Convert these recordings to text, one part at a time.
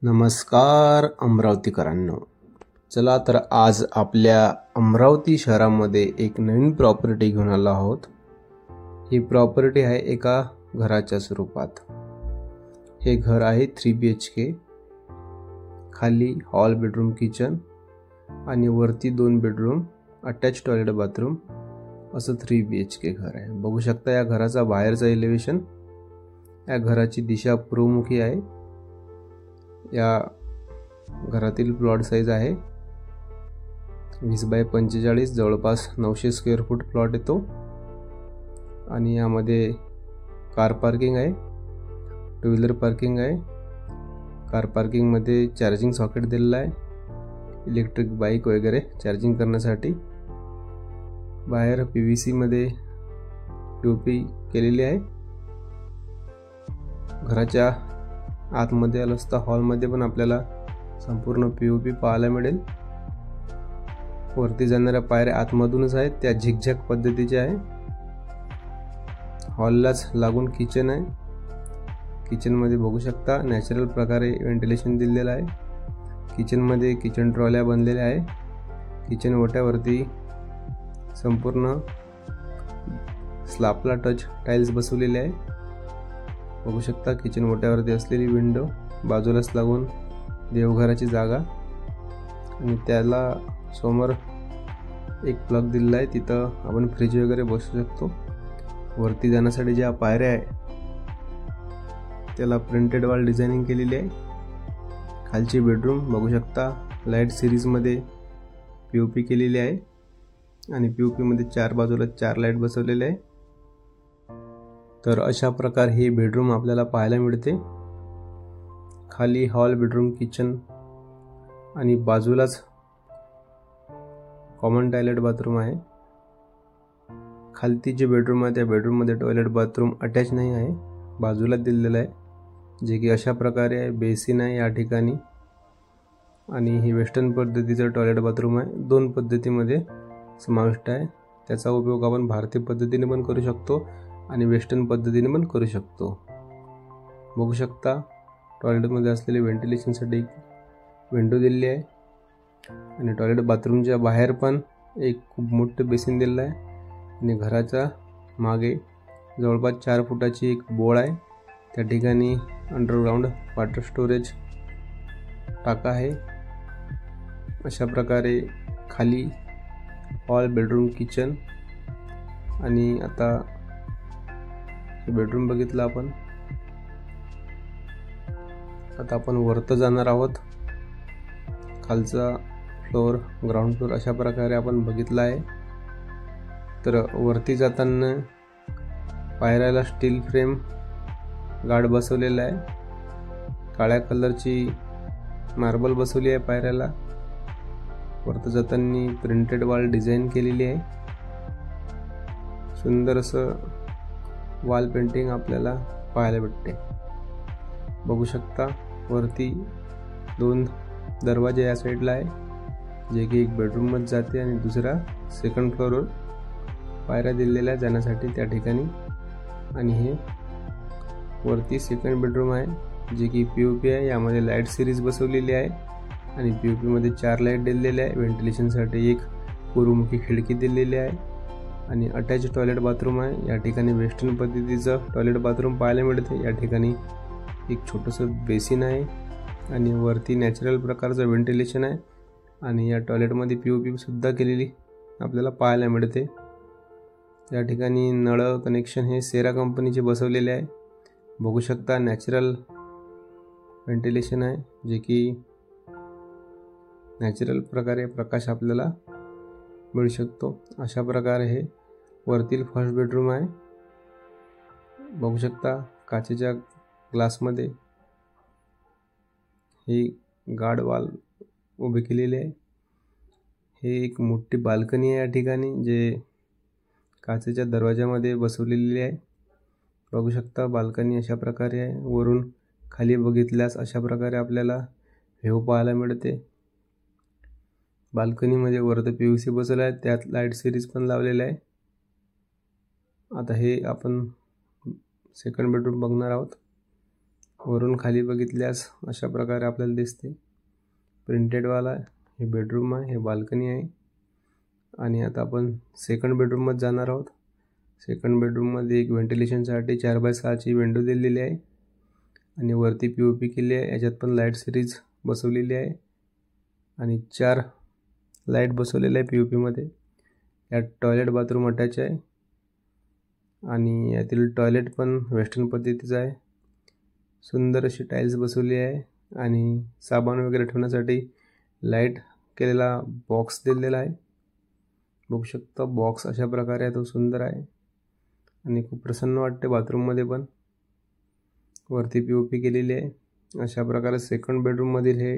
नमस्कार अमरावतीकरांनो, चला तर आज आपल्या अमरावती शहरामध्ये एक नवीन प्रॉपर्टी घेऊन आलो आहोत। ही प्रॉपर्टी आहे एका घराच्या स्वरूपात। हे घर आहे 3 BHK, खाली हॉल, बेडरूम, किचन आणि वरती 2 बेडरूम, अटॅच टॉयलेट, बाथरूम असं 3 BHK घर आहे। बघू शकता या घराचा बाहेरचा एलिव्हेशन। या घराची दिशा पूर्वमुखी आहे। या घरातील प्लॉट साइज आहे 20 बाय 45, जवळपास 900 स्क्वेअर फूट प्लॉट येतो। आणि यामध्ये कार पार्किंग आहे, टू व्हीलर पार्किंग आहे। कार पार्किंग मध्ये चार्जिंग सॉकेट दिलेला आहे, इलेक्ट्रिक बाईक वगैरे चार्जिंग करण्यासाठी। बाहेर PVC मध्ये POP केलेली आहे। घराच्या आतमध्ये आलं असता हॉल मध्ये पण आपल्याला संपूर्ण POP पाहायला मिळेल। वरती जाणाऱ्या पायऱ्या आतमधूनच आहेत, त्या झिगझॅग पद्धतीच्या आहे। हॉललाच लागून किचन आहे। किचन मध्ये बघू शकता नॅचरल प्रकारे व्हेंटिलेशन दिलेलं आहे। किचन मध्ये किचन ट्रॉल्या बनलेल्या आहे। किचन ओट्यावरती संपूर्ण स्लॅबला टच टाइल्स बसवलेले आहे। बघू शकता किचन ओट्यावरती असलेली विंडो, बाजूलाच लागून देवघराची जागा आणि त्याला समोर एक प्लग दिलेला आहे, तिथं आपण फ्रीज वगैरे बसू शकतो। वरती जाण्यासाठी ज्या पायऱ्या आहे त्याला प्रिंटेड वॉल डिझायनिंग केलेली आहे। खालची बेडरूम बघू शकता लाईट सिरीज मध्ये POP केलेली आहे आणि POP मध्ये 4 बाजूला 4 लाईट बसवलेले आहे। तर अशा प्रकार हे बेडरूम आपल्याला पाहायला मिळते। खाली हॉल, बेडरूम, किचन आणि बाजूलाच कॉमन टॉयलेट, बाथरूम आहे। खालती जे बेडरूम आहे त्या बेडरूम मध्ये टॉयलेट बाथरूम अटॅच नाही आहे, बाजूला दिलेलं आहे, जे की अशा प्रकारे आहे। बेसिन आहे या ठिकाणी आणि ही वेस्टर्न पद्धतीचं टॉयलेट बाथरूम आहे। 2 पद्धतीमध्ये समाविष्ट आहे। त्याचा उपयोग आपण भारतीय पद्धतीने पण करू शकतो आणि वेस्टर्न पद्धतीने पण करू शकतो। बघू शकता टॉयलेट मध्ये असलेले व्हेंटिलेशन साठी विंडो दिलेली आहे आणि टॉयलेट बाथरूमच्या बाहेर पण एक खूप मोठं बेसिन दिलेलं आहे आणि घराच्या मागे जवळपास 4 फुटाची एक बोळ आहे। त्या ठिकाणी अंडरग्राउंड वॉटर स्टोरेज टाका आहे। अशा प्रकारे खाली हॉल, बेडरूम, किचन आणि आता बेडरूम बघितला आपण। आता आपण वरती जाणार आहोत। खालचा फ्लोर, ग्राउंड फ्लोर अशा प्रकारे आपण बघितला आहे। तर वरती जाताना पायऱ्याला स्टील फ्रेम गार्ड बसवलेला आहे। काळ्या कलरची मार्बल बसवली आहे पायऱ्याला। वरती जाताना प्रिंटेड वॉल डिझाइन केलेली आहे। सुंदर असं वॉल पेंटिंग आपल्याला पाहायला भेटते। बघू शकता वरती 2 दरवाजे या साईडला आहे, जे की एक बेडरूम मध्ये जाते आणि दुसरा सेकंड फ्लोअरवर पायऱ्या दिलेल्या जाण्यासाठी त्या ठिकाणी। आणि हे वरती सेकंड बेडरूम आहे, जे की POP आहे। यामध्ये लाईट सिरीज बसवलेली आहे आणि POP मध्ये 4 लाईट दिलेल्या आहे। व्हेंटिलेशन साठी एक पूर्वमुखी खिडकी दिलेली आहे आणि अटॅच टॉयलेट बाथरूम आहे। या ठिकाणी वेस्टर्न पद्धतीचं टॉयलेट बाथरूम पाहायला मिळते। या ठिकाणी एक छोटंसं बेसिन आहे आणि वरती नॅचरल प्रकारचं व्हेंटिलेशन आहे आणि या टॉयलेट मध्ये POP सुद्धा केलेली आपल्याला पाहायला मिळते। या ठिकाणी नळ कनेक्शन हे सेरा कंपनीचे बसवलेले आहे। बघू शकता नॅचरल व्हेंटिलेशन आहे, जे की नॅचरल प्रकारे प्रकाश आपल्याला मिळू शकतो। अशा प्रकारे हे वरतील फर्स्ट बेडरूम आहे। बघू शकता काचेच्या ग्लास मध्ये ही गार्ड वॉल उभे केलेले आहे। हे एक मोठी बाल्कनी आहे या ठिकाणी, जे काचेच्या दरवाजामध्ये बसवलेली आहे। बघू शकता बाल्कनी अशा प्रकारे आहे। वरून खाली बघितल्यास अशा प्रकारे आपल्याला व्ह्यू पाहायला मिळते। बाल्कनी मध्ये वरती PVC बसवला आहे, त्यात लाईट सिरीज पण लावलेला आहे। आता हे आपण सेकंड बेडरूम बघणार आहोत। वरून खाली बघितल्यास अशा प्रकारे आपल्याला दिसते. प्रिंटेडवाला हे बेडरूम आहे, हे बाल्कनी आहे. आणि आता आपण सेकंड बेडरूममध्ये जाणार आहोत. सेकंड बेडरूममध्ये एक व्हेंटिलेशनसाठी 4x6ची विंडो दिलेली आहे आणि वरती POP केली आहे. याच्यात पण लाईट सिरीज बसवलेली आहे आणि 4 लाईट बसवलेले आहे POPमध्ये. यात टॉयलेट बाथरूम अटॅच आहे आणि यातील टॉयलेट पण वेस्टर्न पद्धतीचं आहे. सुंदर अशी टाईल्स बसवली आहे आणि साबण वगैरे ठेवण्यासाठी लाईट केलेला बॉक्स दिलेला आहे. बघू शकता बॉक्स अशा प्रकारे आहे, तो सुंदर आहे आणि खूप प्रसन्न वाटते. बाथरूममध्ये पण वरती POP केलेली आहे. अशा प्रकारे सेकंड बेडरूममधील हे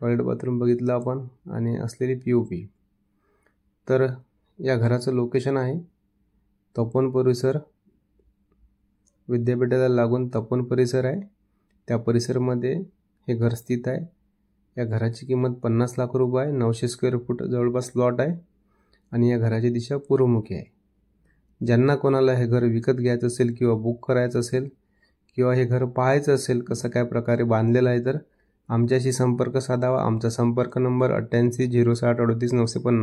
टॉयलेट बाथरूम बघितलं आपण आणि असलेली POP. तर या घराचं लोकेशन आहे तपोवन परिसर. विद्यापीठाला लागून तपोवन परिसर आहे, त्या परिसरामध्ये हे घर स्थित आहे. या घराची किंमत 50 लाख रुपये आहे. 900 स्क्वेअर फूट जवळपास प्लॉट आहे आणि या घराची दिशा पूर्वमुखी आहे. ज्यांना कोणाला हे घर विकत घ्यायचं असेल किंवा बुक करायचं असेल किंवा हे घर पाहायचं असेल कसं काय प्रकारे बांधलेलं आहे, तर आमच्याशी संपर्क साधावा. आमचा संपर्क नंबर 88 060 38 950.